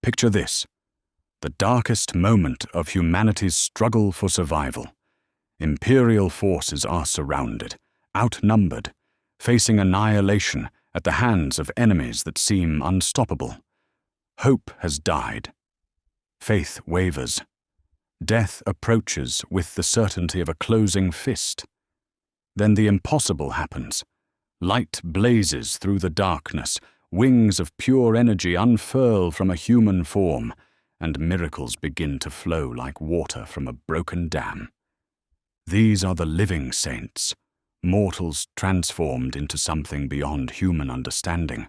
Picture this: the darkest moment of humanity's struggle for survival. Imperial forces are surrounded, outnumbered, facing annihilation at the hands of enemies that seem unstoppable. Hope has died. Faith wavers. Death approaches with the certainty of a closing fist. Then the impossible happens. Light blazes through the darkness, wings of pure energy unfurl from a human form, and miracles begin to flow like water from a broken dam. These are the living saints, mortals transformed into something beyond human understanding,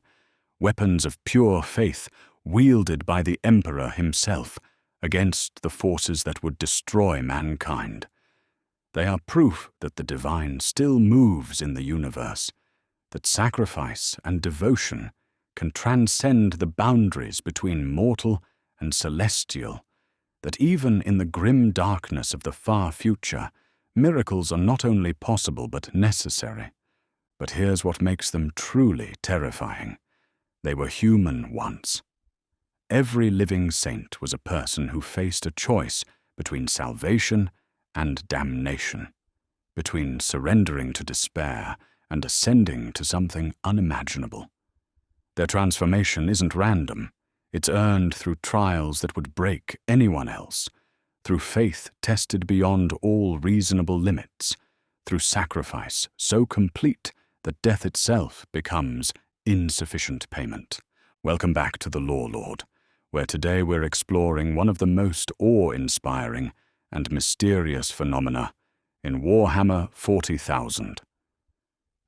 weapons of pure faith wielded by the Emperor himself against the forces that would destroy mankind. They are proof that the divine still moves in the universe, that sacrifice and devotion can transcend the boundaries between mortal and celestial, that even in the grim darkness of the far future, miracles are not only possible but necessary. But here's what makes them truly terrifying. They were human once. Every living saint was a person who faced a choice between salvation and damnation, between surrendering to despair and ascending to something unimaginable. Their transformation isn't random. It's earned through trials that would break anyone else, through faith tested beyond all reasonable limits, through sacrifice so complete that death itself becomes insufficient payment. Welcome back to the LORELORD, where today we're exploring one of the most awe-inspiring and mysterious phenomena in Warhammer 40,000.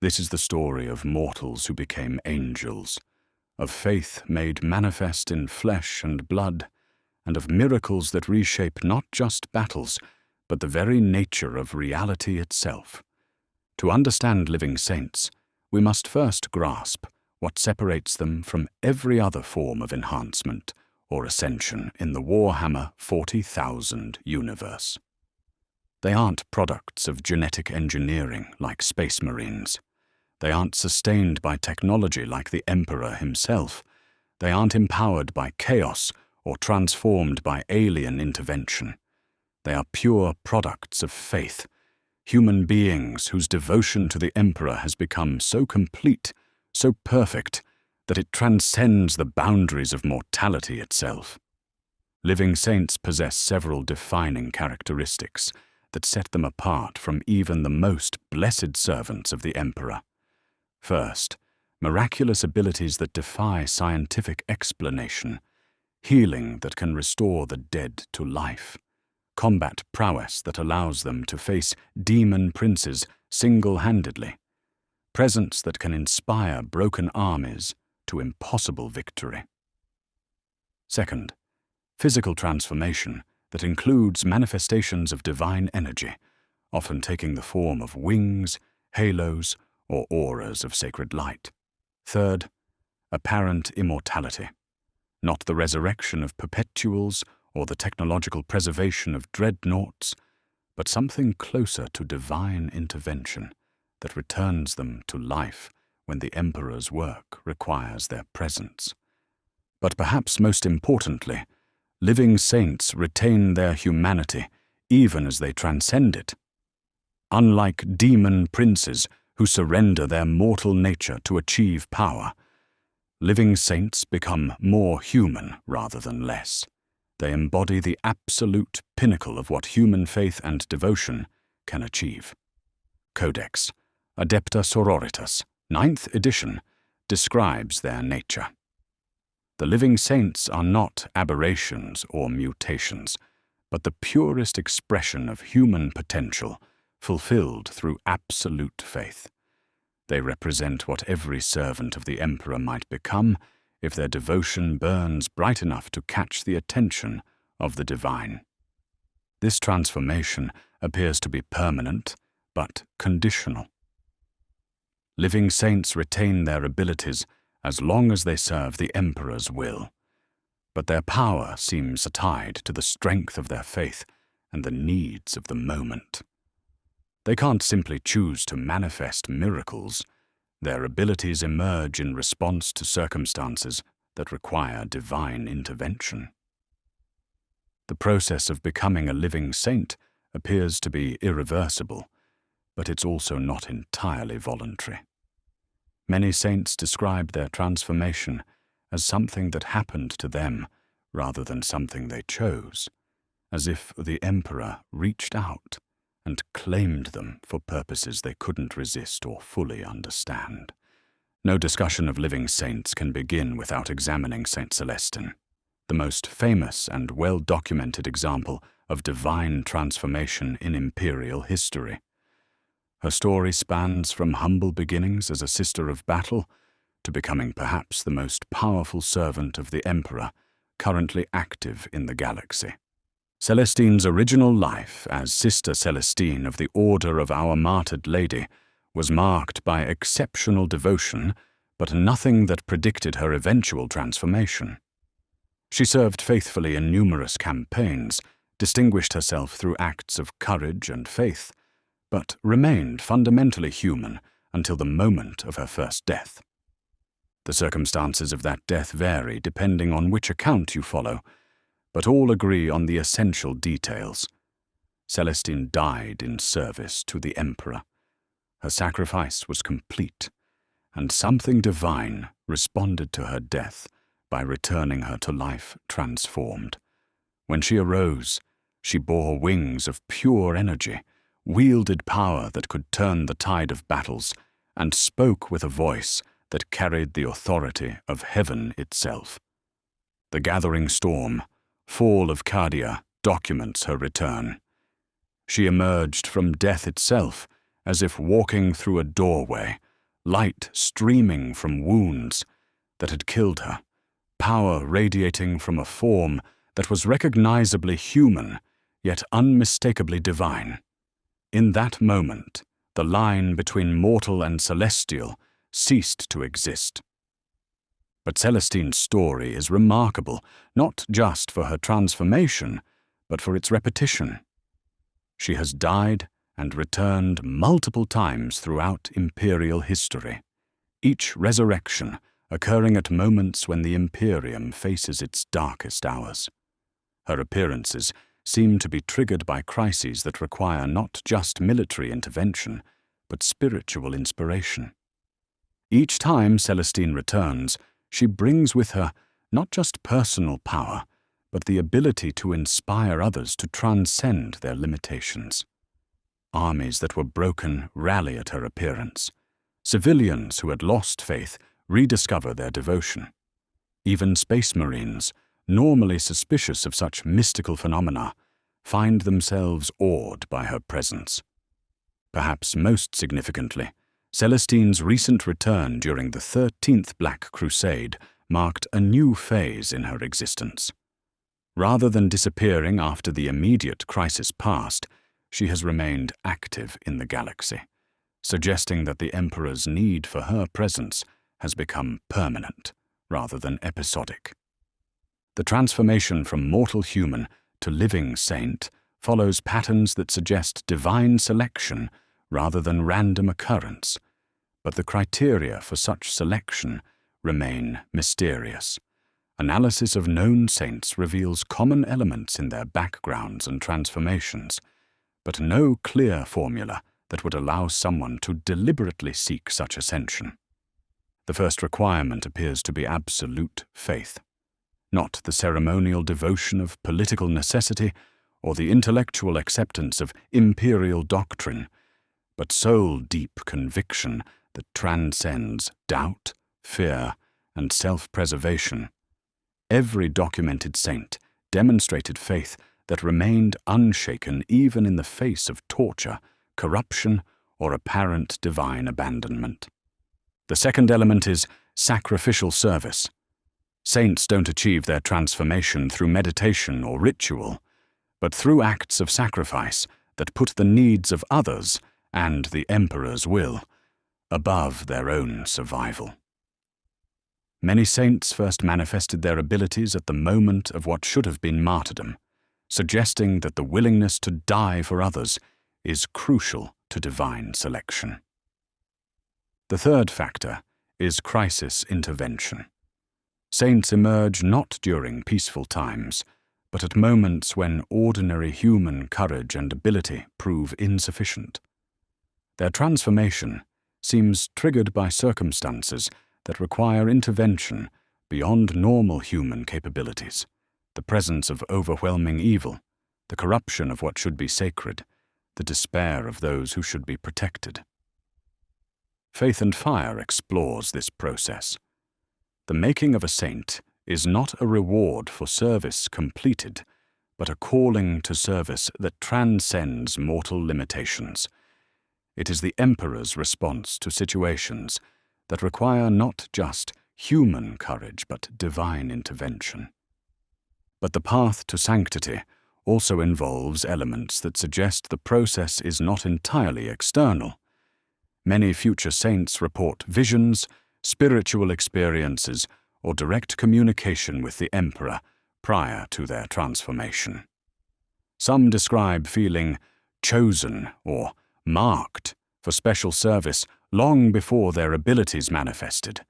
This is the story of mortals who became angels, of faith made manifest in flesh and blood, and of miracles that reshape not just battles, but the very nature of reality itself. To understand living saints, we must first grasp what separates them from every other form of enhancement or ascension in the Warhammer 40,000 universe. They aren't products of genetic engineering like space marines. They aren't sustained by technology like the Emperor himself. They aren't empowered by chaos or transformed by alien intervention. They are pure products of faith, human beings whose devotion to the Emperor has become so complete, so perfect, that it transcends the boundaries of mortality itself. Living saints possess several defining characteristics that set them apart from even the most blessed servants of the Emperor. First, miraculous abilities that defy scientific explanation, healing that can restore the dead to life, combat prowess that allows them to face demon princes single-handedly, presence that can inspire broken armies to impossible victory. Second, physical transformation that includes manifestations of divine energy, often taking the form of wings, halos, or auras of sacred light. Third, apparent immortality, not the resurrection of perpetuals or the technological preservation of dreadnoughts, but something closer to divine intervention that returns them to life when the Emperor's work requires their presence. But perhaps most importantly, living saints retain their humanity even as they transcend it. Unlike demon princes who surrender their mortal nature to achieve power, living saints become more human rather than less. They embody the absolute pinnacle of what human faith and devotion can achieve. Codex Adepta Sororitas, 9th edition, describes their nature. The living saints are not aberrations or mutations, but the purest expression of human potential, fulfilled through absolute faith. They represent what every servant of the Emperor might become if their devotion burns bright enough to catch the attention of the divine. This transformation appears to be permanent, but conditional. Living saints retain their abilities as long as they serve the Emperor's will, but their power seems tied to the strength of their faith and the needs of the moment. They can't simply choose to manifest miracles. Their abilities emerge in response to circumstances that require divine intervention. The process of becoming a living saint appears to be irreversible, but it's also not entirely voluntary. Many saints describe their transformation as something that happened to them rather than something they chose, as if the Emperor reached out and claimed them for purposes they couldn't resist or fully understand. No discussion of living saints can begin without examining Saint Celestine, the most famous and well-documented example of divine transformation in imperial history. Her story spans from humble beginnings as a sister of battle to becoming perhaps the most powerful servant of the Emperor currently active in the galaxy. Celestine's original life as Sister Celestine of the Order of Our Martyred Lady was marked by exceptional devotion, but nothing that predicted her eventual transformation. She served faithfully in numerous campaigns, distinguished herself through acts of courage and faith, but remained fundamentally human until the moment of her first death. The circumstances of that death vary depending on which account you follow, but all agree on the essential details. Celestine died in service to the Emperor. Her sacrifice was complete, and something divine responded to her death by returning her to life transformed. When she arose, she bore wings of pure energy, wielded power that could turn the tide of battles, and spoke with a voice that carried the authority of heaven itself. The gathering storm, Fall of Cardia, documents her return. She emerged from death itself as if walking through a doorway, light streaming from wounds that had killed her, power radiating from a form that was recognizably human, yet unmistakably divine. In that moment, the line between mortal and celestial ceased to exist. But Celestine's story is remarkable, not just for her transformation, but for its repetition. She has died and returned multiple times throughout imperial history, each resurrection occurring at moments when the Imperium faces its darkest hours. Her appearances seem to be triggered by crises that require not just military intervention, but spiritual inspiration. Each time Celestine returns, she brings with her not just personal power, but the ability to inspire others to transcend their limitations. Armies that were broken rally at her appearance. Civilians who had lost faith rediscover their devotion. Even space marines, normally suspicious of such mystical phenomena, find themselves awed by her presence. Perhaps most significantly, Celestine's recent return during the 13th Black Crusade marked a new phase in her existence. Rather than disappearing after the immediate crisis passed, she has remained active in the galaxy, suggesting that the Emperor's need for her presence has become permanent rather than episodic. The transformation from mortal human to living saint follows patterns that suggest divine selection rather than random occurrence, but the criteria for such selection remain mysterious. Analysis of known saints reveals common elements in their backgrounds and transformations, but no clear formula that would allow someone to deliberately seek such ascension. The first requirement appears to be absolute faith, not the ceremonial devotion of political necessity or the intellectual acceptance of imperial doctrine, but soul-deep conviction that transcends doubt, fear, and self-preservation. Every documented saint demonstrated faith that remained unshaken even in the face of torture, corruption, or apparent divine abandonment. The second element is sacrificial service. Saints don't achieve their transformation through meditation or ritual, but through acts of sacrifice that put the needs of others and the Emperor's will above their own survival. Many saints first manifested their abilities at the moment of what should have been martyrdom, suggesting that the willingness to die for others is crucial to divine selection. The third factor is crisis intervention. Saints emerge not during peaceful times, but at moments when ordinary human courage and ability prove insufficient. Their transformation seems triggered by circumstances that require intervention beyond normal human capabilities, the presence of overwhelming evil, the corruption of what should be sacred, the despair of those who should be protected. Faith and Fire explores this process. The making of a saint is not a reward for service completed, but a calling to service that transcends mortal limitations. It is the Emperor's response to situations that require not just human courage but divine intervention. But the path to sanctity also involves elements that suggest the process is not entirely external. Many future saints report visions, spiritual experiences, or direct communication with the Emperor prior to their transformation. Some describe feeling chosen or marked for special service long before their abilities manifested.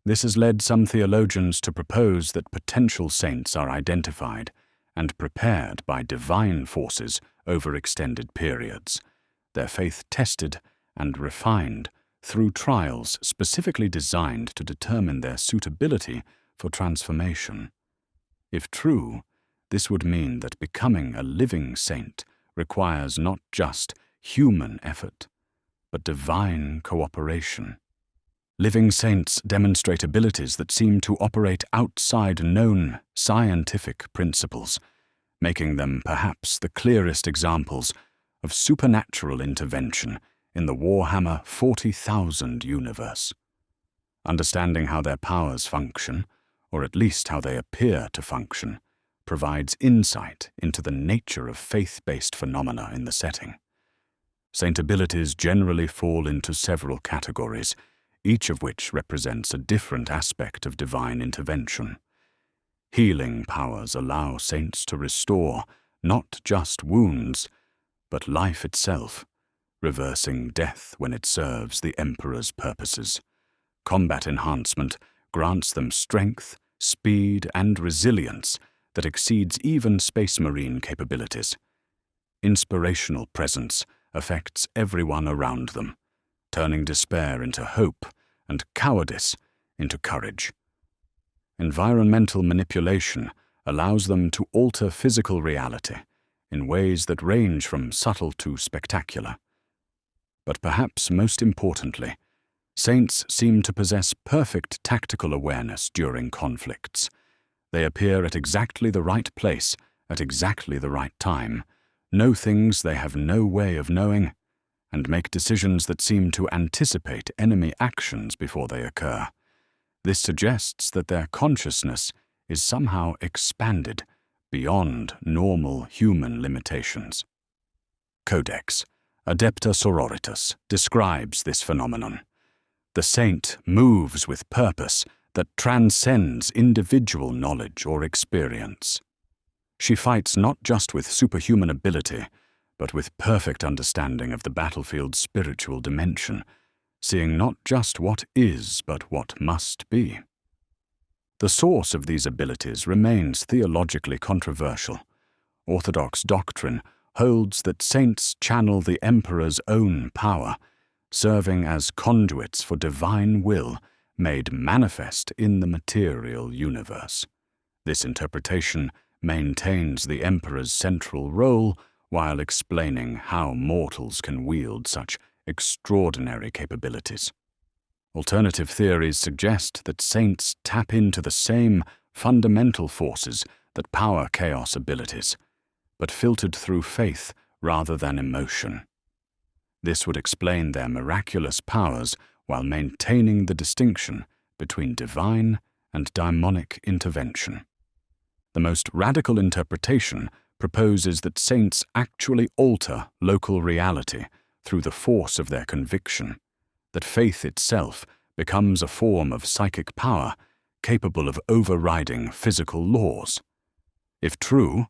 This has led some theologians to propose that potential saints are identified and prepared by divine forces over extended periods, their faith tested and refined through trials specifically designed to determine their suitability for transformation. If true, this would mean that becoming a living saint requires not just human effort, but divine cooperation. Living saints demonstrate abilities that seem to operate outside known scientific principles, making them perhaps the clearest examples of supernatural intervention in the Warhammer 40,000 universe. Understanding how their powers function, or at least how they appear to function, provides insight into the nature of faith-based phenomena in the setting. Saint abilities generally fall into several categories, each of which represents a different aspect of divine intervention. Healing powers allow saints to restore not just wounds, but life itself, reversing death when it serves the Emperor's purposes. Combat enhancement grants them strength, speed, and resilience that exceeds even Space Marine capabilities. Inspirational presence affects everyone around them, turning despair into hope and cowardice into courage. Environmental manipulation allows them to alter physical reality in ways that range from subtle to spectacular. But perhaps most importantly, saints seem to possess perfect tactical awareness during conflicts. They appear at exactly the right place at exactly the right time, know things they have no way of knowing, and make decisions that seem to anticipate enemy actions before they occur. This suggests that their consciousness is somehow expanded beyond normal human limitations. Codex Adepta Sororitas describes this phenomenon. The saint moves with purpose that transcends individual knowledge or experience. She fights not just with superhuman ability, but with perfect understanding of the battlefield's spiritual dimension, seeing not just what is, but what must be. The source of these abilities remains theologically controversial. Orthodox doctrine holds that saints channel the Emperor's own power, serving as conduits for divine will made manifest in the material universe. This interpretation maintains the Emperor's central role while explaining how mortals can wield such extraordinary capabilities. Alternative theories suggest that saints tap into the same fundamental forces that power chaos abilities, but filtered through faith rather than emotion. This would explain their miraculous powers while maintaining the distinction between divine and daimonic intervention. The most radical interpretation proposes that saints actually alter local reality through the force of their conviction, that faith itself becomes a form of psychic power capable of overriding physical laws. If true,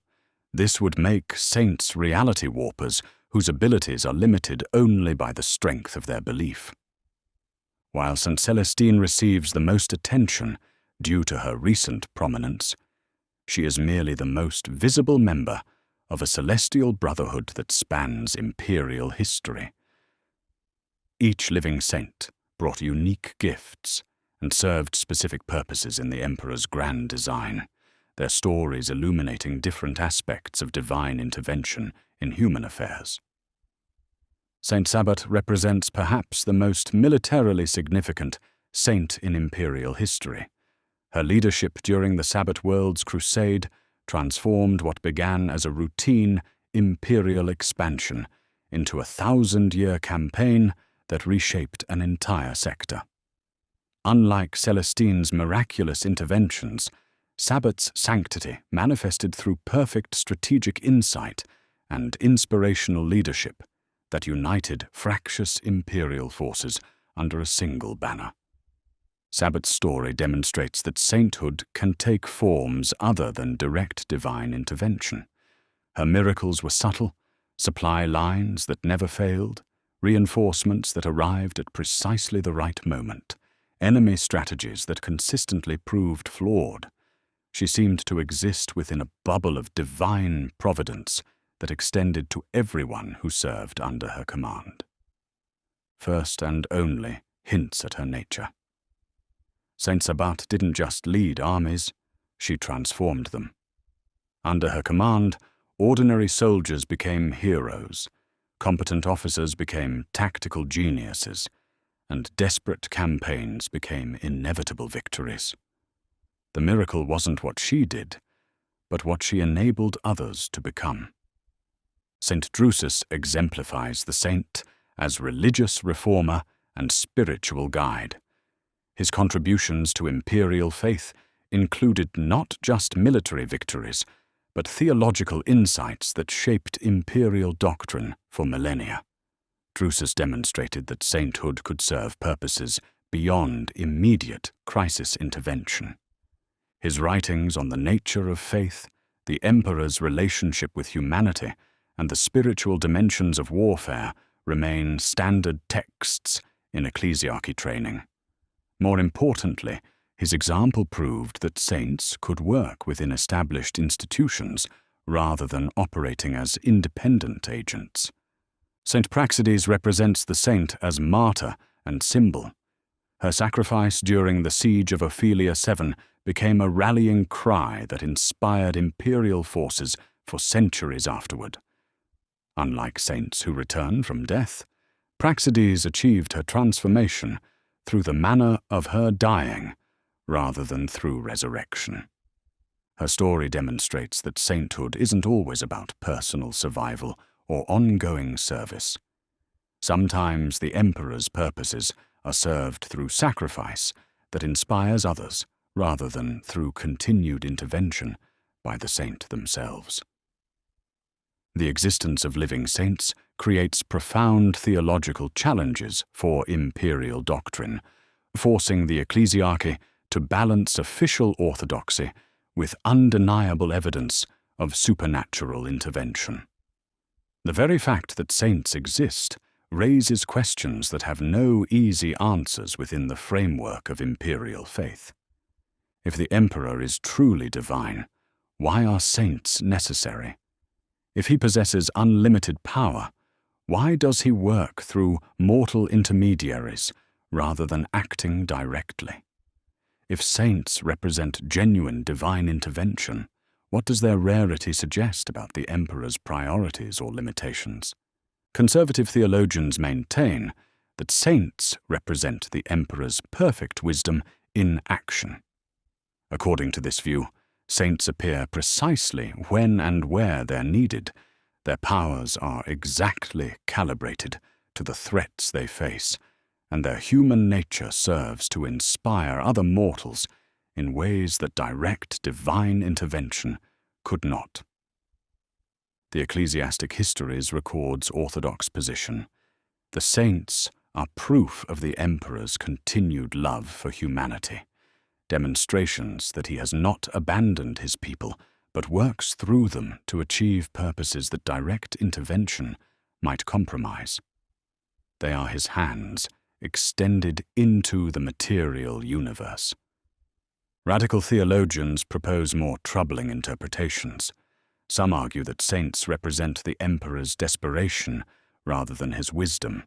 this would make saints reality warpers whose abilities are limited only by the strength of their belief. While Saint Celestine receives the most attention, Due to her recent prominence, she is merely the most visible member of a celestial brotherhood that spans imperial history. Each living saint brought unique gifts and served specific purposes in the Emperor's grand design, their stories illuminating different aspects of divine intervention in human affairs. Saint Sabbat represents perhaps the most militarily significant saint in imperial history. Her leadership during the Sabbat World's crusade transformed what began as a routine imperial expansion into a 1,000-year campaign that reshaped an entire sector. Unlike Celestine's miraculous interventions, Sabbat's sanctity manifested through perfect strategic insight and inspirational leadership that united fractious imperial forces under a single banner. Sabbat's story demonstrates that sainthood can take forms other than direct divine intervention. Her miracles were subtle, supply lines that never failed, reinforcements that arrived at precisely the right moment, enemy strategies that consistently proved flawed. She seemed to exist within a bubble of divine providence that extended to everyone who served under her command. First and only hints at her nature. Saint Sabbat didn't just lead armies, she transformed them. Under her command, ordinary soldiers became heroes, competent officers became tactical geniuses, and desperate campaigns became inevitable victories. The miracle wasn't what she did, but what she enabled others to become. St. Drusus exemplifies the saint as religious reformer and spiritual guide. His contributions to imperial faith included not just military victories, but theological insights that shaped imperial doctrine for millennia. Drusus demonstrated that sainthood could serve purposes beyond immediate crisis intervention. His writings on the nature of faith, the emperor's relationship with humanity, and the spiritual dimensions of warfare remain standard texts in ecclesiarchy training. More importantly, his example proved that saints could work within established institutions rather than operating as independent agents. St. Praxedes represents the saint as martyr and symbol. Her sacrifice during the siege of Ophelia 7 became a rallying cry that inspired imperial forces for centuries afterward. Unlike saints who return from death, Praxedes achieved her transformation through the manner of her dying rather than through resurrection. Her story demonstrates that sainthood isn't always about personal survival or ongoing service. Sometimes the emperor's purposes are served through sacrifice that inspires others rather than through continued intervention by the saint themselves. The existence of living saints creates profound theological challenges for imperial doctrine, forcing the ecclesiarchy to balance official orthodoxy with undeniable evidence of supernatural intervention. The very fact that saints exist raises questions that have no easy answers within the framework of imperial faith. If the emperor is truly divine, why are saints necessary? If he possesses unlimited power, why does he work through mortal intermediaries rather than acting directly? If saints represent genuine divine intervention, what does their rarity suggest about the emperor's priorities or limitations? Conservative theologians maintain that saints represent the emperor's perfect wisdom in action. According to this view, saints appear precisely when and where they're needed. Their powers are exactly calibrated to the threats they face, and their human nature serves to inspire other mortals in ways that direct divine intervention could not. The Ecclesiastic Histories records Orthodox position. The saints are proof of the emperor's continued love for humanity, demonstrations that he has not abandoned his people, but works through them to achieve purposes that direct intervention might compromise. They are his hands extended into the material universe. Radical theologians propose more troubling interpretations. Some argue that saints represent the emperor's desperation rather than his wisdom,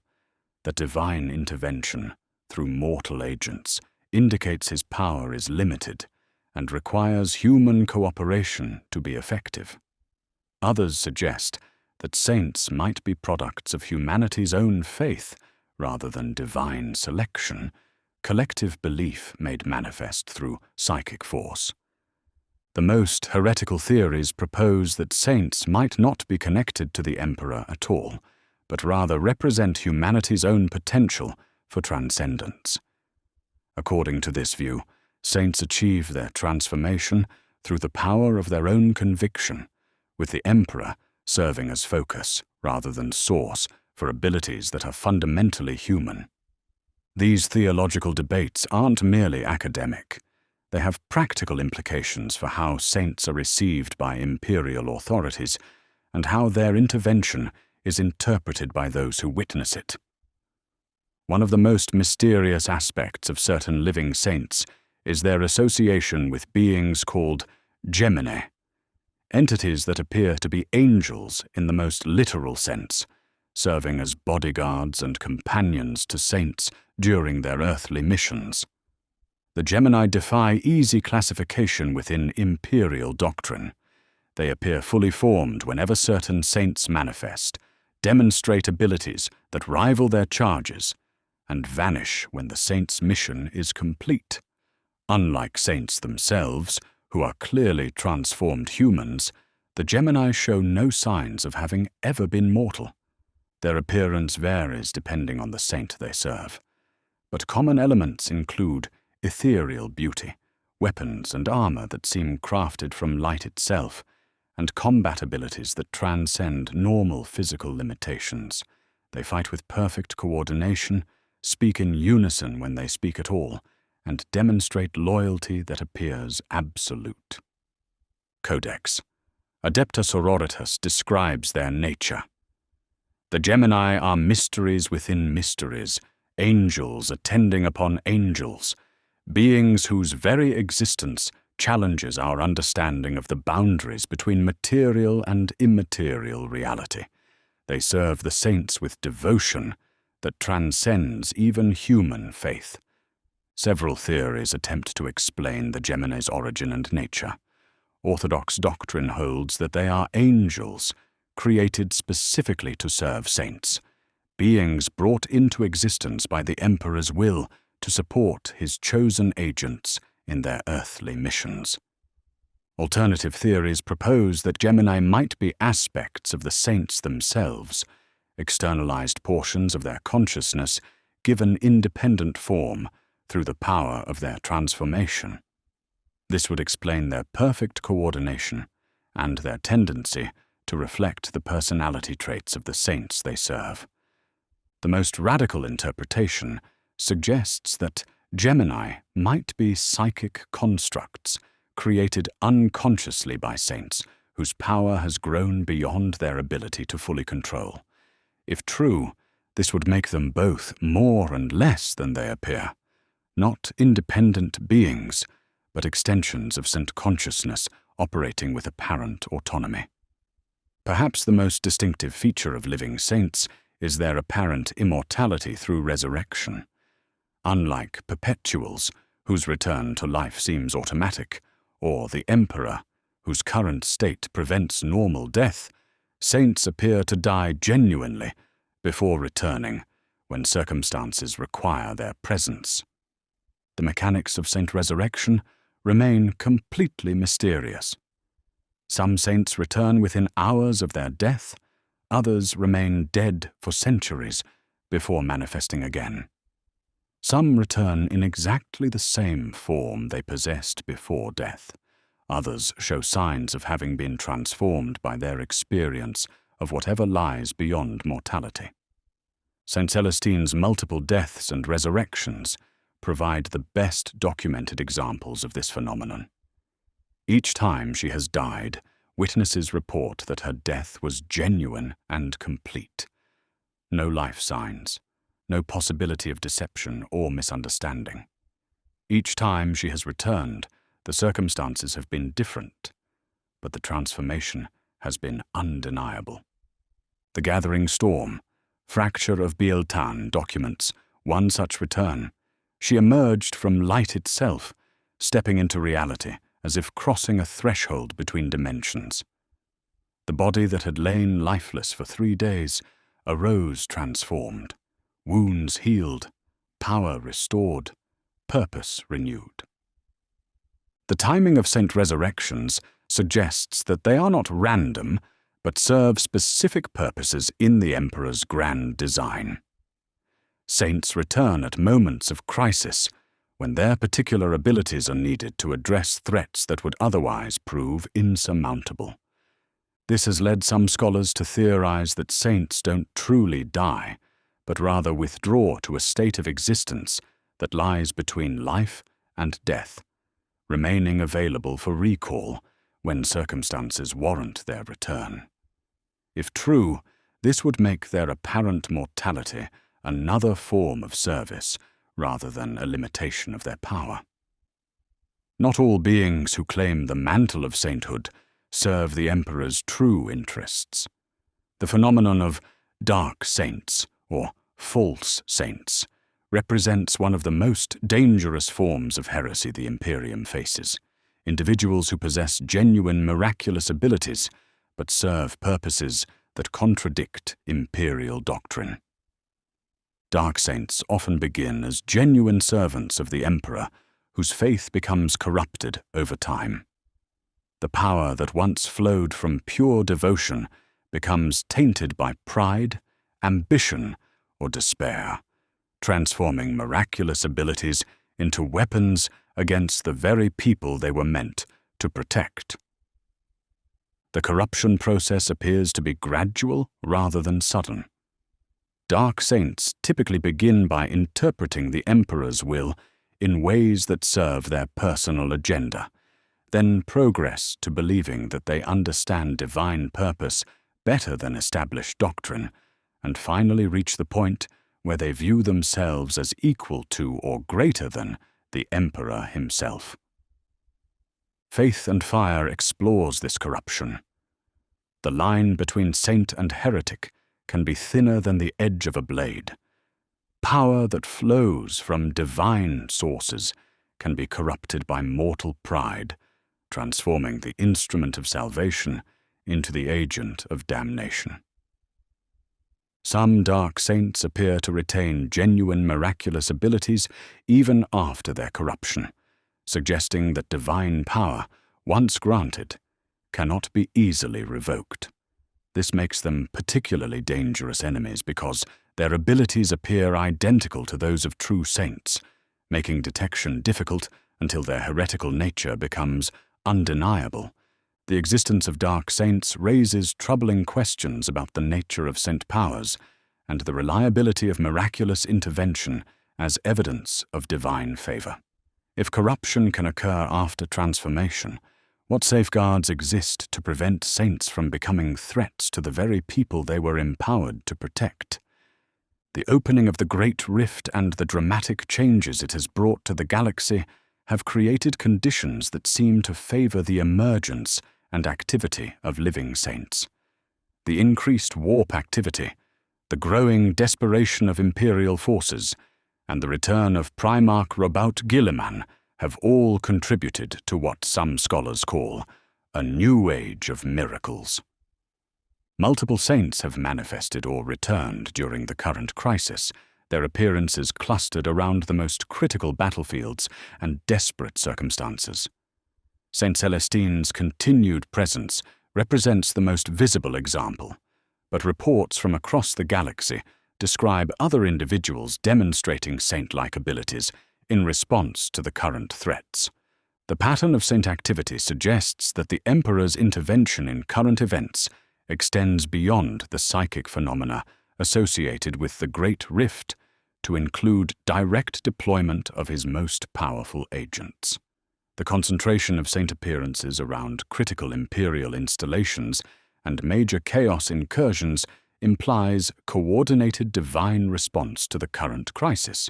that divine intervention through mortal agents indicates his power is limited and requires human cooperation to be effective. Others suggest that saints might be products of humanity's own faith rather than divine selection, collective belief made manifest through psychic force. The most heretical theories propose that saints might not be connected to the emperor at all, but rather represent humanity's own potential for transcendence. According to this view, saints achieve their transformation through the power of their own conviction, with the emperor serving as focus rather than source for abilities that are fundamentally human. These theological debates aren't merely academic. They have practical implications for how saints are received by imperial authorities and how their intervention is interpreted by those who witness it. One of the most mysterious aspects of certain living saints is their association with beings called Gemini, entities that appear to be angels in the most literal sense, serving as bodyguards and companions to saints during their earthly missions. The Gemini defy easy classification within imperial doctrine. They appear fully formed whenever certain saints manifest, demonstrate abilities that rival their charges, and vanish when the saint's mission is complete. Unlike saints themselves, who are clearly transformed humans, the Gemini show no signs of having ever been mortal. Their appearance varies depending on the saint they serve, but common elements include ethereal beauty, weapons and armor that seem crafted from light itself, and combat abilities that transcend normal physical limitations. They fight with perfect coordination, speak in unison when they speak at all, and demonstrate loyalty that appears absolute. Codex. Adepta Sororitas describes their nature. The Gemini are mysteries within mysteries, angels attending upon angels, beings whose very existence challenges our understanding of the boundaries between material and immaterial reality. They serve the saints with devotion that transcends even human faith. Several theories attempt to explain the Gemini's origin and nature. Orthodox doctrine holds that they are angels, created specifically to serve saints, beings brought into existence by the Emperor's will to support his chosen agents in their earthly missions. Alternative theories propose that Gemini might be aspects of the saints themselves, externalized portions of their consciousness given independent form through the power of their transformation. This would explain their perfect coordination and their tendency to reflect the personality traits of the saints they serve. The most radical interpretation suggests that Gemini might be psychic constructs created unconsciously by saints whose power has grown beyond their ability to fully control. If true, this would make them both more and less than they appear, not independent beings, but extensions of saint consciousness operating with apparent autonomy. Perhaps the most distinctive feature of living saints is their apparent immortality through resurrection. Unlike perpetuals, whose return to life seems automatic, or the Emperor, whose current state prevents normal death, saints appear to die genuinely before returning when circumstances require their presence. The mechanics of saint resurrection remain completely mysterious. Some saints return within hours of their death, others remain dead for centuries before manifesting again. Some return in exactly the same form they possessed before death. Others show signs of having been transformed by their experience of whatever lies beyond mortality. Saint Celestine's multiple deaths and resurrections provide the best documented examples of this phenomenon. Each time she has died, witnesses report that her death was genuine and complete. No life signs, no possibility of deception or misunderstanding. Each time she has returned, The circumstances have been different, but the transformation has been undeniable. The Gathering Storm, Fracture of Bieltan documents one such return. She emerged from light itself, stepping into reality as if crossing a threshold between dimensions. The body that had lain lifeless for 3 days arose transformed, wounds healed, power restored, purpose renewed. The timing of Saint Resurrections suggests that they are not random, but serve specific purposes in the Emperor's grand design. Saints return at moments of crisis, when their particular abilities are needed to address threats that would otherwise prove insurmountable. This has led some scholars to theorize that saints don't truly die, but rather withdraw to a state of existence that lies between life and death, remaining available for recall when circumstances warrant their return. If true, this would make their apparent mortality another form of service rather than a limitation of their power. Not all beings who claim the mantle of sainthood serve the Emperor's true interests. The phenomenon of dark saints, or false saints, represents one of the most dangerous forms of heresy the Imperium faces. Individuals who possess genuine miraculous abilities, but serve purposes that contradict imperial doctrine. Dark saints often begin as genuine servants of the Emperor, whose faith becomes corrupted over time. The power that once flowed from pure devotion becomes tainted by pride, ambition, or despair, transforming miraculous abilities into weapons against the very people they were meant to protect. The corruption process appears to be gradual rather than sudden. Dark saints typically begin by interpreting the Emperor's will in ways that serve their personal agenda, then progress to believing that they understand divine purpose better than established doctrine, and finally reach the point where they view themselves as equal to or greater than the Emperor himself. Faith and Fire explores this corruption. The line between saint and heretic can be thinner than the edge of a blade. Power that flows from divine sources can be corrupted by mortal pride, transforming the instrument of salvation into the agent of damnation. Some dark saints appear to retain genuine miraculous abilities even after their corruption, suggesting that divine power, once granted, cannot be easily revoked. This makes them particularly dangerous enemies because their abilities appear identical to those of true saints, making detection difficult until their heretical nature becomes undeniable. The existence of dark saints raises troubling questions about the nature of saint powers and the reliability of miraculous intervention as evidence of divine favor. If corruption can occur after transformation, what safeguards exist to prevent saints from becoming threats to the very people they were empowered to protect? The opening of the Great Rift and the dramatic changes it has brought to the galaxy have created conditions that seem to favor the emergence and activity of living saints. The increased warp activity, the growing desperation of Imperial forces, and the return of Primarch Robout Guilliman have all contributed to what some scholars call a new age of miracles. Multiple saints have manifested or returned during the current crisis, their appearances clustered around the most critical battlefields and desperate circumstances. Saint Celestine's continued presence represents the most visible example, but reports from across the galaxy describe other individuals demonstrating saint-like abilities in response to the current threats. The pattern of saint activity suggests that the Emperor's intervention in current events extends beyond the psychic phenomena associated with the Great Rift to include direct deployment of his most powerful agents. The concentration of saint appearances around critical imperial installations and major chaos incursions implies coordinated divine response to the current crisis.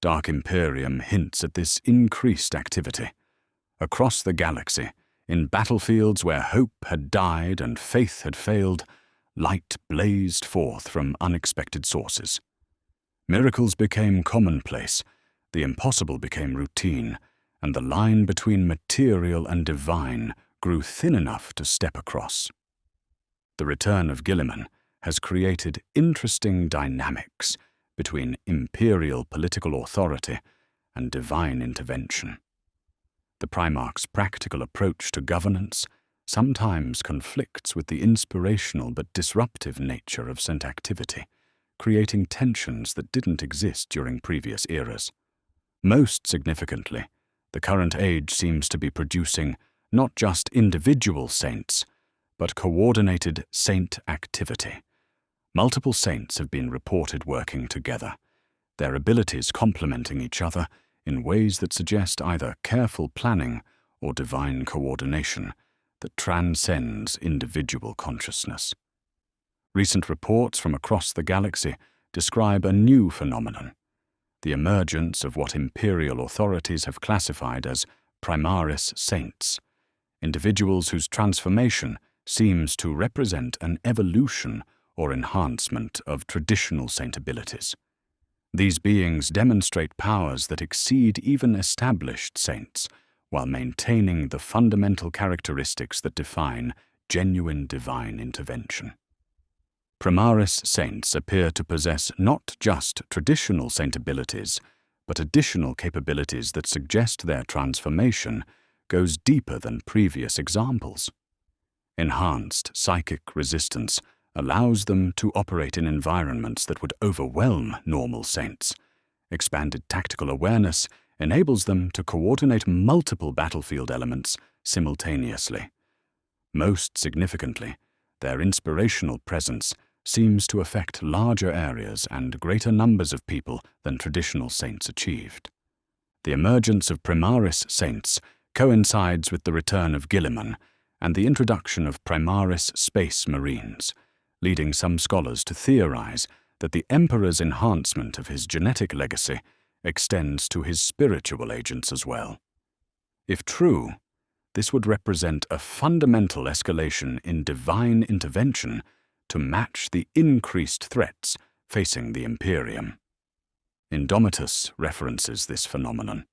Dark Imperium hints at this increased activity. Across the galaxy, in battlefields where hope had died and faith had failed, light blazed forth from unexpected sources. Miracles became commonplace, the impossible became routine, and the line between material and divine grew thin enough to step across. The return of Guilliman has created interesting dynamics between imperial political authority and divine intervention. The Primarch's practical approach to governance sometimes conflicts with the inspirational but disruptive nature of Saint activity, creating tensions that didn't exist during previous eras. Most significantly, the current age seems to be producing not just individual saints, but coordinated saint activity. Multiple saints have been reported working together, their abilities complementing each other in ways that suggest either careful planning or divine coordination that transcends individual consciousness. Recent reports from across the galaxy describe a new phenomenon, the emergence of what imperial authorities have classified as Primaris saints, individuals whose transformation seems to represent an evolution or enhancement of traditional saint abilities. These beings demonstrate powers that exceed even established saints, while maintaining the fundamental characteristics that define genuine divine intervention. Primaris saints appear to possess not just traditional saint abilities, but additional capabilities that suggest their transformation goes deeper than previous examples. Enhanced psychic resistance allows them to operate in environments that would overwhelm normal saints. Expanded tactical awareness enables them to coordinate multiple battlefield elements simultaneously. Most significantly, their inspirational presence seems to affect larger areas and greater numbers of people than traditional saints achieved. The emergence of Primaris saints coincides with the return of Guilliman and the introduction of Primaris space marines, leading some scholars to theorize that the Emperor's enhancement of his genetic legacy extends to his spiritual agents as well. If true, this would represent a fundamental escalation in divine intervention to match the increased threats facing the Imperium. Indomitus references this phenomenon.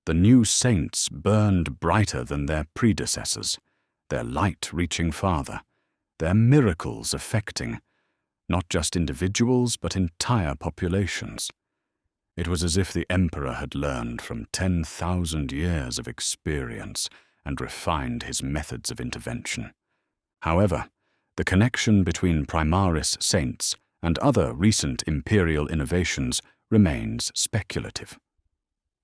The new saints burned brighter than their predecessors, their light reaching farther, their miracles affecting not just individuals but entire populations. It was as if the Emperor had learned from 10,000 years of experience and refined his methods of intervention. However, the connection between Primaris saints and other recent imperial innovations remains speculative.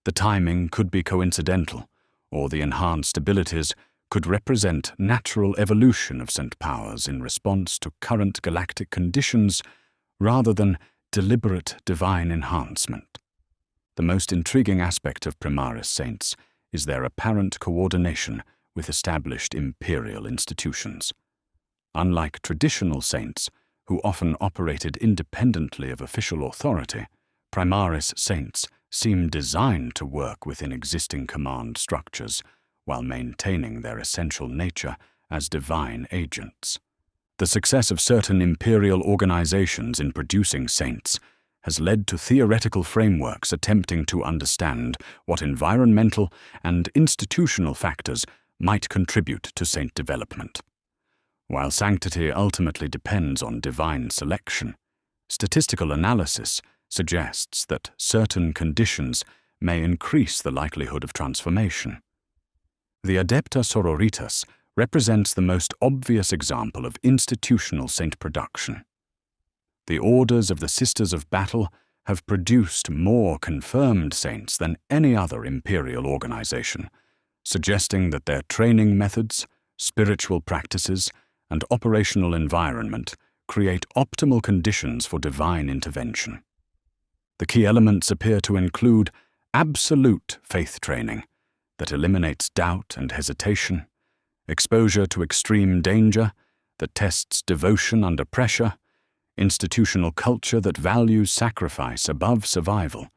The timing could be coincidental, or the enhanced abilities could represent natural evolution of saint powers in response to current galactic conditions rather than deliberate divine enhancement. The most intriguing aspect of Primaris saints is their apparent coordination with established imperial institutions. Unlike traditional saints, who often operated independently of official authority, Primaris saints seem designed to work within existing command structures while maintaining their essential nature as divine agents. The success of certain imperial organizations in producing saints has led to theoretical frameworks attempting to understand what environmental and institutional factors might contribute to saint development. While sanctity ultimately depends on divine selection, statistical analysis suggests that certain conditions may increase the likelihood of transformation. The Adepta Sororitas represents the most obvious example of institutional saint production. The orders of the Sisters of Battle have produced more confirmed saints than any other imperial organization, suggesting that their training methods, spiritual practices, and operational environment create optimal conditions for divine intervention. The key elements appear to include absolute faith training that eliminates doubt and hesitation, exposure to extreme danger that tests devotion under pressure, institutional culture that values sacrifice above survival,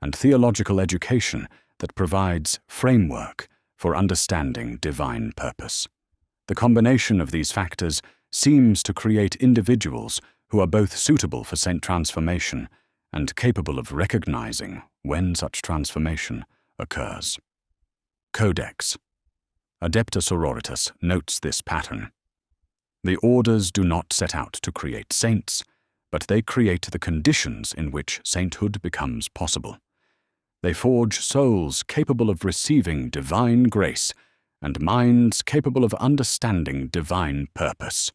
and theological education that provides framework for understanding divine purpose. The combination of these factors seems to create individuals who are both suitable for saint transformation and capable of recognizing when such transformation occurs. Codex. Adepta Sororitas notes this pattern. The orders do not set out to create saints, but they create the conditions in which sainthood becomes possible. They forge souls capable of receiving divine grace and minds capable of understanding divine purpose.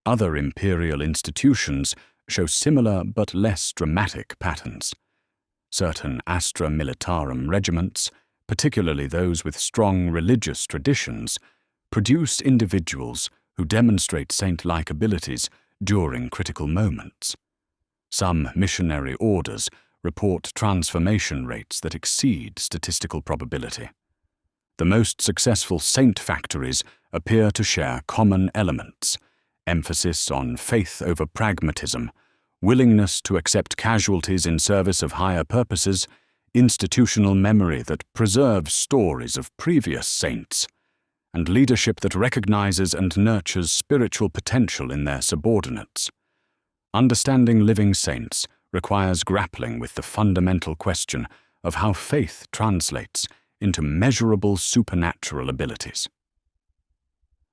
Other imperial institutions show similar but less dramatic patterns. Certain Astra Militarum regiments, particularly those with strong religious traditions, produce individuals who demonstrate saint-like abilities during critical moments. Some missionary orders report transformation rates that exceed statistical probability. The most successful saint factories appear to share common elements: emphasis on faith over pragmatism, willingness to accept casualties in service of higher purposes, institutional memory that preserves stories of previous saints, and leadership that recognizes and nurtures spiritual potential in their subordinates. Understanding living saints requires grappling with the fundamental question of how faith translates into measurable supernatural abilities.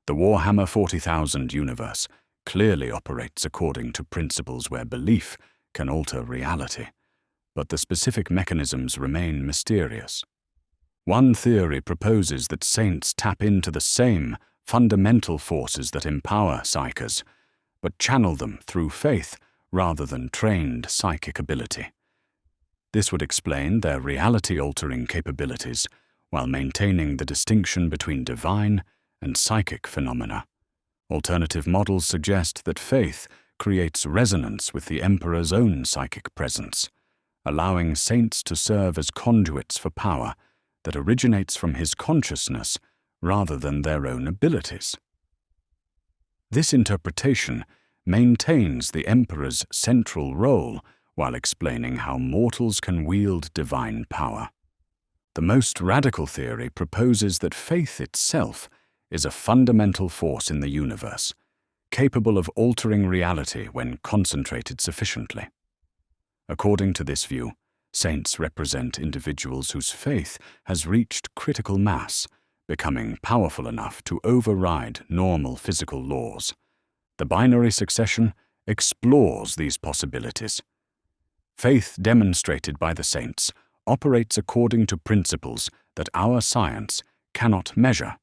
The Warhammer 40,000 universe clearly operates according to principles where belief can alter reality, but the specific mechanisms remain mysterious. One theory proposes that saints tap into the same fundamental forces that empower psychers, but channel them through faith rather than trained psychic ability. This would explain their reality-altering capabilities while maintaining the distinction between divine and psychic phenomena. Alternative models suggest that faith creates resonance with the Emperor's own psychic presence, allowing saints to serve as conduits for power that originates from his consciousness rather than their own abilities. This interpretation maintains the Emperor's central role while explaining how mortals can wield divine power. The most radical theory proposes that faith itself is a fundamental force in the universe, capable of altering reality when concentrated sufficiently. According to this view, saints represent individuals whose faith has reached critical mass, becoming powerful enough to override normal physical laws. The binary succession explores these possibilities. Faith demonstrated by the saints operates according to principles that our science cannot measure,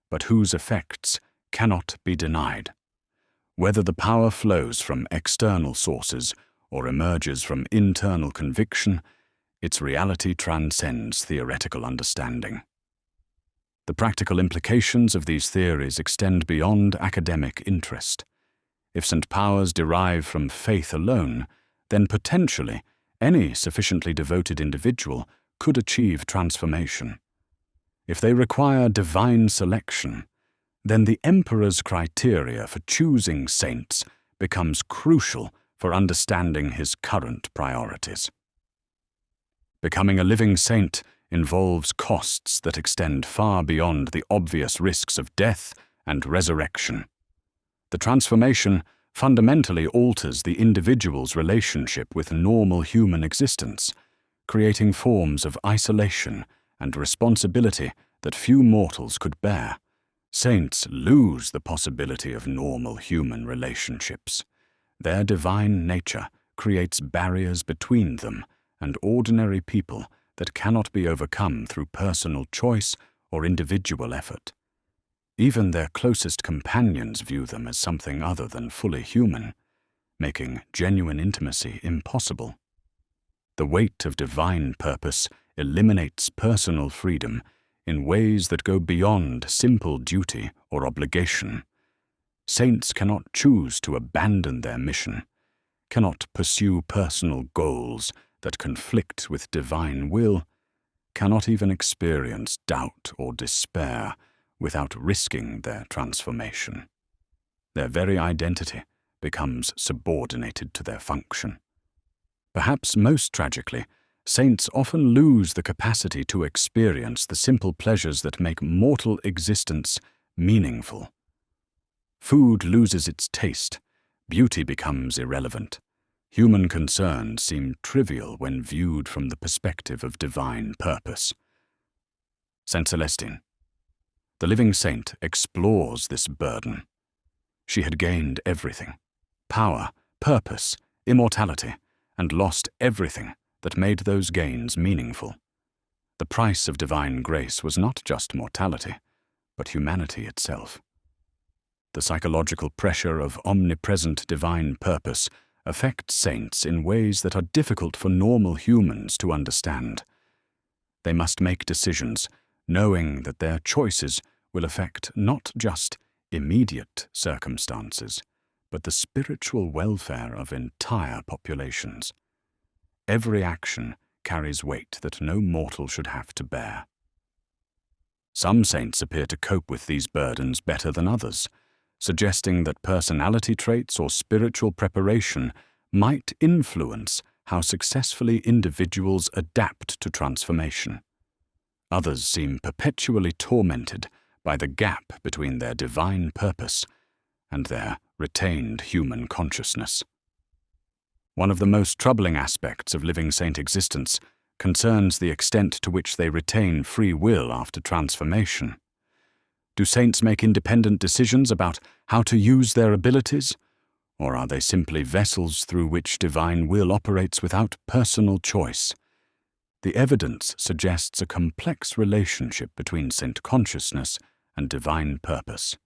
but whose effects cannot be denied. Whether the power flows from external sources or emerges from internal conviction, its reality transcends theoretical understanding. The practical implications of these theories extend beyond academic interest. If saint powers derive from faith alone, then potentially any sufficiently devoted individual could achieve transformation. If they require divine selection, then the Emperor's criteria for choosing saints becomes crucial for understanding his current priorities. Becoming a living saint involves costs that extend far beyond the obvious risks of death and resurrection. The transformation fundamentally alters the individual's relationship with normal human existence, creating forms of isolation and responsibility that few mortals could bear. Saints lose the possibility of normal human relationships. Their divine nature creates barriers between them and ordinary people that cannot be overcome through personal choice or individual effort. Even their closest companions view them as something other than fully human, making genuine intimacy impossible. The weight of divine purpose eliminates personal freedom in ways that go beyond simple duty or obligation. Saints cannot choose to abandon their mission, cannot pursue personal goals that conflict with divine will, cannot even experience doubt or despair without risking their transformation. Their very identity becomes subordinated to their function. Perhaps most tragically, saints often lose the capacity to experience the simple pleasures that make mortal existence meaningful. Food loses its taste, beauty becomes irrelevant. Human concerns seem trivial when viewed from the perspective of divine purpose. Saint Celestine. The living saint explores this burden. She had gained everything: power, purpose, immortality, and lost everything that made those gains meaningful. The price of divine grace was not just mortality, but humanity itself. The psychological pressure of omnipresent divine purpose affects saints in ways that are difficult for normal humans to understand. They must make decisions, knowing that their choices will affect not just immediate circumstances, but the spiritual welfare of entire populations. Every action carries weight that no mortal should have to bear. Some saints appear to cope with these burdens better than others, suggesting that personality traits or spiritual preparation might influence how successfully individuals adapt to transformation. Others seem perpetually tormented by the gap between their divine purpose and their retained human consciousness. One of the most troubling aspects of living saint existence concerns the extent to which they retain free will after transformation. Do saints make independent decisions about how to use their abilities, or are they simply vessels through which divine will operates without personal choice? The evidence suggests a complex relationship between saint consciousness and divine purpose.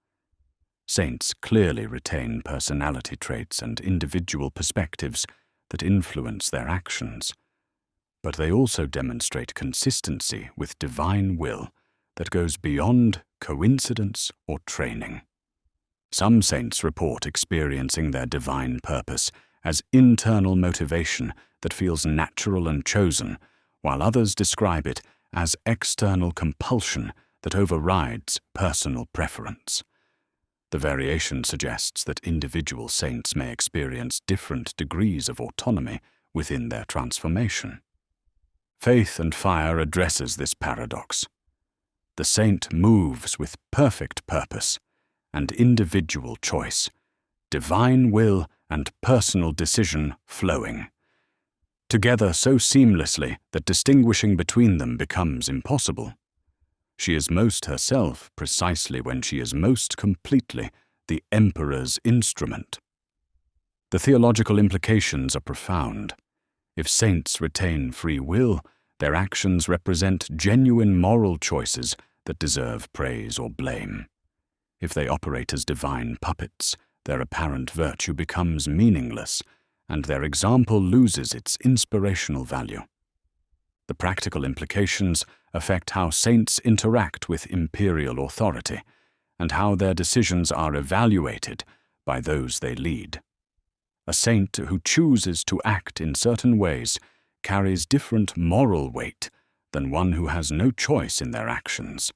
Saints clearly retain personality traits and individual perspectives that influence their actions, but they also demonstrate consistency with divine will that goes beyond coincidence or training. Some saints report experiencing their divine purpose as internal motivation that feels natural and chosen, while others describe it as external compulsion that overrides personal preference. The variation suggests that individual saints may experience different degrees of autonomy within their transformation. Faith and Fire addresses this paradox. The saint moves with perfect purpose and individual choice, divine will and personal decision flowing, together so seamlessly that distinguishing between them becomes impossible. She is most herself precisely when she is most completely the Emperor's instrument. The theological implications are profound. If saints retain free will, their actions represent genuine moral choices that deserve praise or blame. If they operate as divine puppets, their apparent virtue becomes meaningless, and their example loses its inspirational value. The practical implications affect how saints interact with imperial authority, and how their decisions are evaluated by those they lead. A saint who chooses to act in certain ways carries different moral weight than one who has no choice in their actions.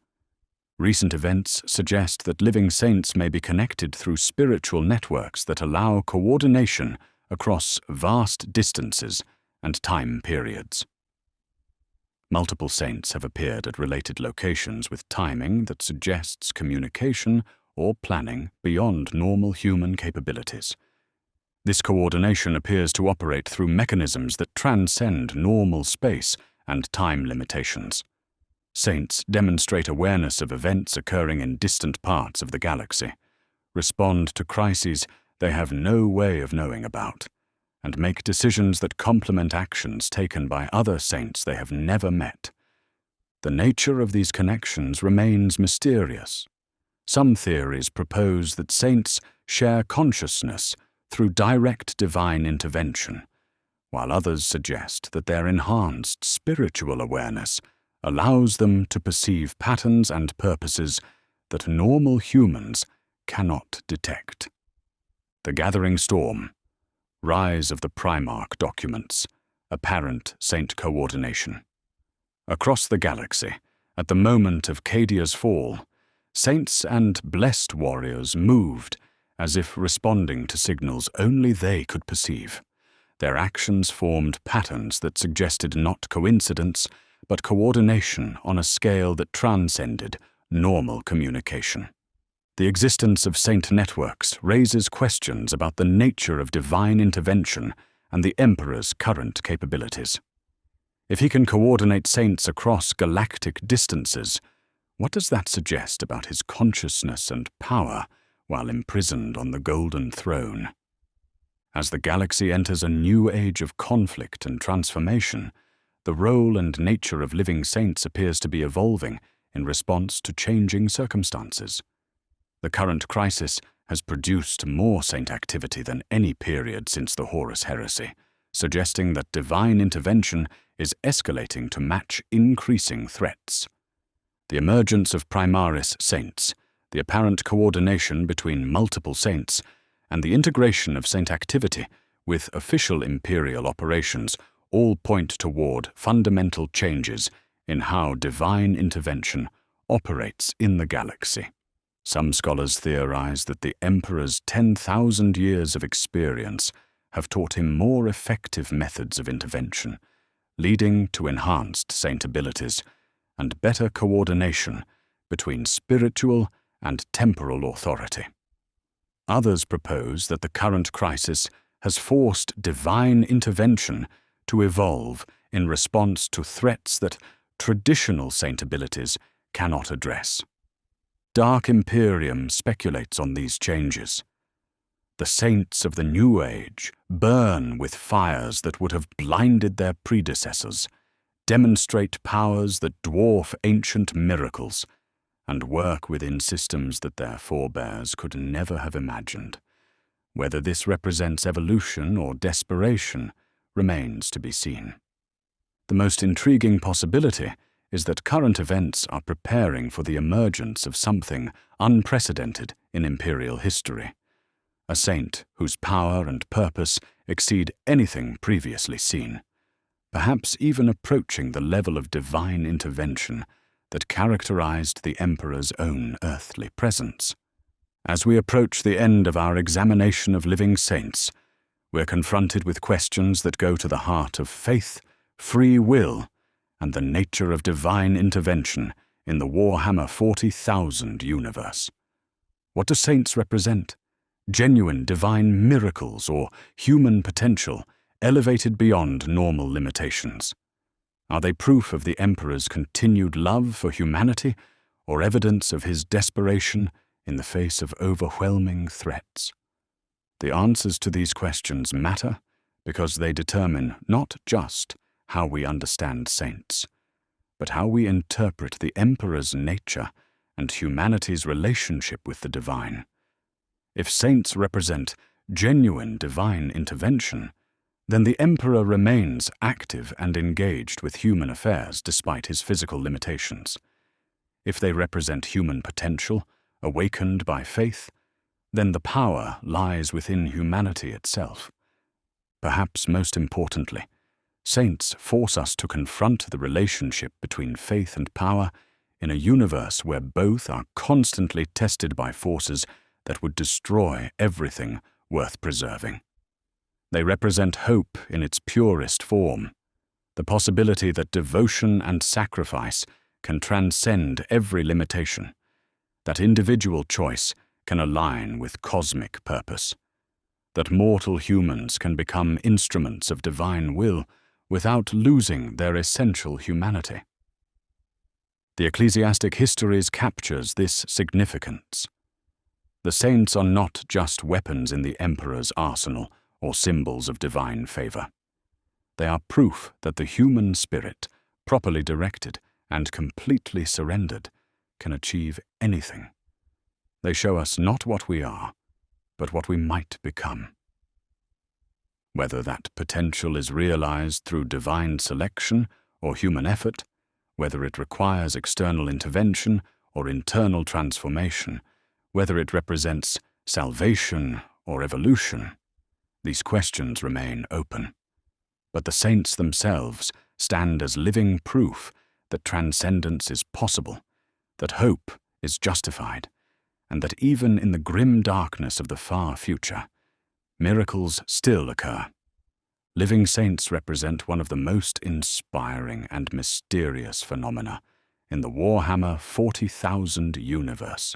Recent events suggest that living saints may be connected through spiritual networks that allow coordination across vast distances and time periods. Multiple saints have appeared at related locations with timing that suggests communication or planning beyond normal human capabilities. This coordination appears to operate through mechanisms that transcend normal space and time limitations. Saints demonstrate awareness of events occurring in distant parts of the galaxy, respond to crises they have no way of knowing about, and make decisions that complement actions taken by other saints they have never met. The nature of these connections remains mysterious. Some theories propose that saints share consciousness through direct divine intervention, while others suggest that their enhanced spiritual awareness allows them to perceive patterns and purposes that normal humans cannot detect. The Gathering Storm, Rise of the Primarch Documents, Apparent Saint Coordination. Across the galaxy, at the moment of Cadia's fall, saints and blessed warriors moved as if responding to signals only they could perceive. Their actions formed patterns that suggested not coincidence, but coordination on a scale that transcended normal communication. The existence of saint networks raises questions about the nature of divine intervention and the Emperor's current capabilities. If he can coordinate saints across galactic distances, what does that suggest about his consciousness and power while imprisoned on the Golden Throne? As the galaxy enters a new age of conflict and transformation, the role and nature of living saints appears to be evolving in response to changing circumstances. The current crisis has produced more saint activity than any period since the Horus Heresy, suggesting that divine intervention is escalating to match increasing threats. The emergence of Primaris saints, the apparent coordination between multiple saints, and the integration of saint activity with official imperial operations all point toward fundamental changes in how divine intervention operates in the galaxy. Some scholars theorize that the Emperor's 10,000 years of experience have taught him more effective methods of intervention, leading to enhanced saint abilities and better coordination between spiritual and temporal authority. Others propose that the current crisis has forced divine intervention to evolve in response to threats that traditional saint abilities cannot address. Dark Imperium speculates on these changes. The saints of the New Age burn with fires that would have blinded their predecessors, demonstrate powers that dwarf ancient miracles, and work within systems that their forebears could never have imagined. Whether this represents evolution or desperation remains to be seen. The most intriguing possibility is that current events are preparing for the emergence of something unprecedented in imperial history, a saint whose power and purpose exceed anything previously seen, perhaps even approaching the level of divine intervention that characterized the Emperor's own earthly presence. As we approach the end of our examination of living saints, we're confronted with questions that go to the heart of faith, free will, and the nature of divine intervention in the Warhammer 40,000 universe. What do saints represent? Genuine divine miracles or human potential elevated beyond normal limitations? Are they proof of the Emperor's continued love for humanity or evidence of his desperation in the face of overwhelming threats? The answers to these questions matter because they determine not just how we understand saints, but how we interpret the Emperor's nature and humanity's relationship with the divine. If saints represent genuine divine intervention, then the Emperor remains active and engaged with human affairs despite his physical limitations. If they represent human potential, awakened by faith, then the power lies within humanity itself. Perhaps most importantly, saints force us to confront the relationship between faith and power in a universe where both are constantly tested by forces that would destroy everything worth preserving. They represent hope in its purest form, the possibility that devotion and sacrifice can transcend every limitation, that individual choice can align with cosmic purpose, that mortal humans can become instruments of divine will without losing their essential humanity. The ecclesiastic histories captures this significance. The saints are not just weapons in the Emperor's arsenal or symbols of divine favor. They are proof that the human spirit, properly directed and completely surrendered, can achieve anything. They show us not what we are, but what we might become. Whether that potential is realized through divine selection or human effort, whether it requires external intervention or internal transformation, whether it represents salvation or evolution, these questions remain open. But the saints themselves stand as living proof that transcendence is possible, that hope is justified, and that even in the grim darkness of the far future, miracles still occur. Living saints represent one of the most inspiring and mysterious phenomena in the Warhammer 40,000 universe.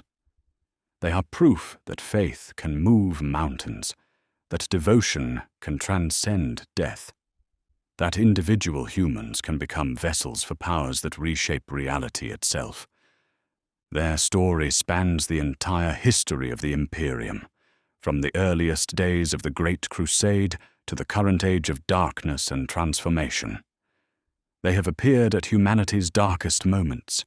They are proof that faith can move mountains, that devotion can transcend death, that individual humans can become vessels for powers that reshape reality itself. Their story spans the entire history of the Imperium, from the earliest days of the Great Crusade to the current age of darkness and transformation. They have appeared at humanity's darkest moments,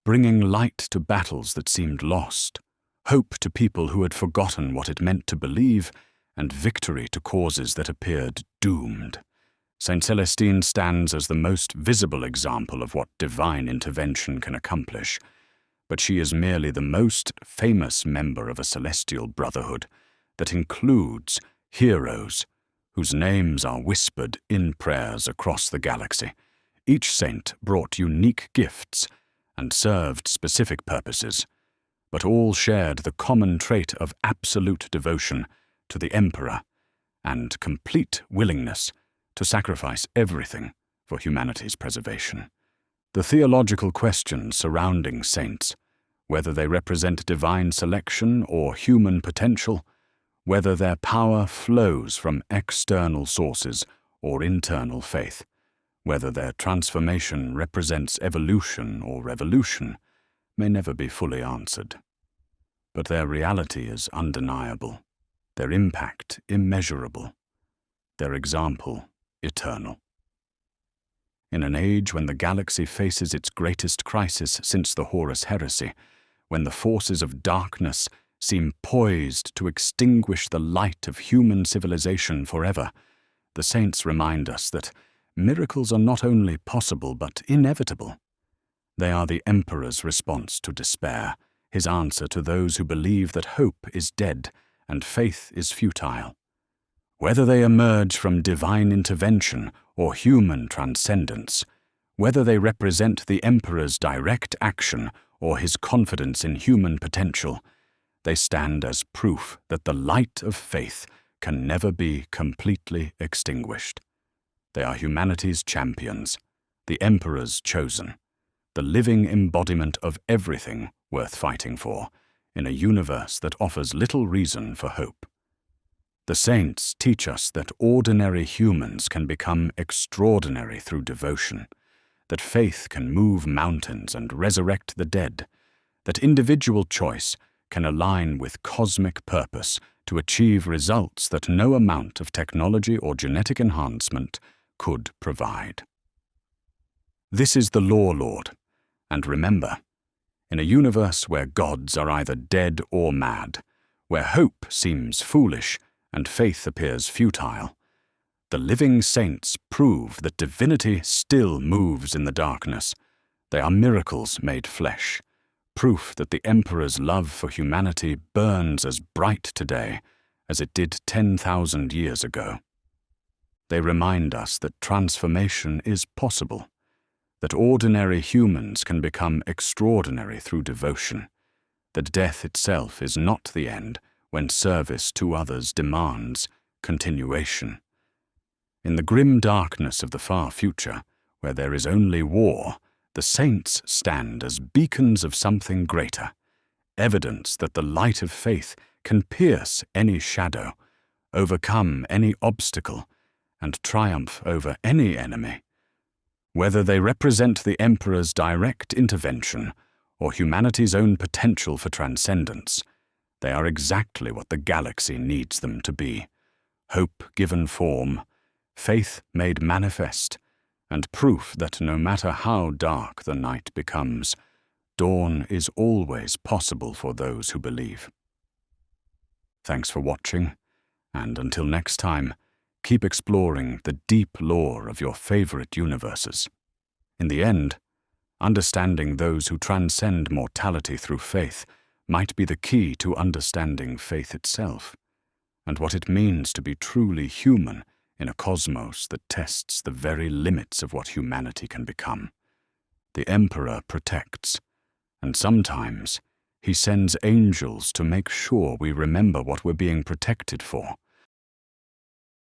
bringing light to battles that seemed lost, hope to people who had forgotten what it meant to believe, and victory to causes that appeared doomed. Saint Celestine stands as the most visible example of what divine intervention can accomplish, but she is merely the most famous member of a celestial brotherhood that includes heroes whose names are whispered in prayers across the galaxy. Each saint brought unique gifts and served specific purposes, but all shared the common trait of absolute devotion to the Emperor and complete willingness to sacrifice everything for humanity's preservation. The theological questions surrounding saints, whether they represent divine selection or human potential, whether their power flows from external sources or internal faith, whether their transformation represents evolution or revolution, may never be fully answered. But their reality is undeniable, their impact immeasurable, their example eternal. In an age when the galaxy faces its greatest crisis since the Horus Heresy, when the forces of darkness seem poised to extinguish the light of human civilization forever, the saints remind us that miracles are not only possible but inevitable. They are the Emperor's response to despair, his answer to those who believe that hope is dead and faith is futile. Whether they emerge from divine intervention or human transcendence, whether they represent the Emperor's direct action or his confidence in human potential, they stand as proof that the light of faith can never be completely extinguished. They are humanity's champions, the Emperor's chosen, the living embodiment of everything worth fighting for, in a universe that offers little reason for hope. The saints teach us that ordinary humans can become extraordinary through devotion, that faith can move mountains and resurrect the dead, that individual choice can align with cosmic purpose to achieve results that no amount of technology or genetic enhancement could provide. This is the LORELORD, and remember, in a universe where gods are either dead or mad, where hope seems foolish and faith appears futile, the living saints prove that divinity still moves in the darkness. They are miracles made flesh, proof that the Emperor's love for humanity burns as bright today as it did 10,000 years ago. They remind us that transformation is possible, that ordinary humans can become extraordinary through devotion, that death itself is not the end when service to others demands continuation. In the grim darkness of the far future, where there is only war, the saints stand as beacons of something greater, evidence that the light of faith can pierce any shadow, overcome any obstacle, and triumph over any enemy. Whether they represent the Emperor's direct intervention or humanity's own potential for transcendence, they are exactly what the galaxy needs them to be: hope given form, faith made manifest, and proof that no matter how dark the night becomes, dawn is always possible for those who believe. Thanks for watching, and until next time, keep exploring the deep lore of your favorite universes. In the end, understanding those who transcend mortality through faith might be the key to understanding faith itself, and what it means to be truly human in a cosmos that tests the very limits of what humanity can become. The Emperor protects, and sometimes he sends angels to make sure we remember what we're being protected for.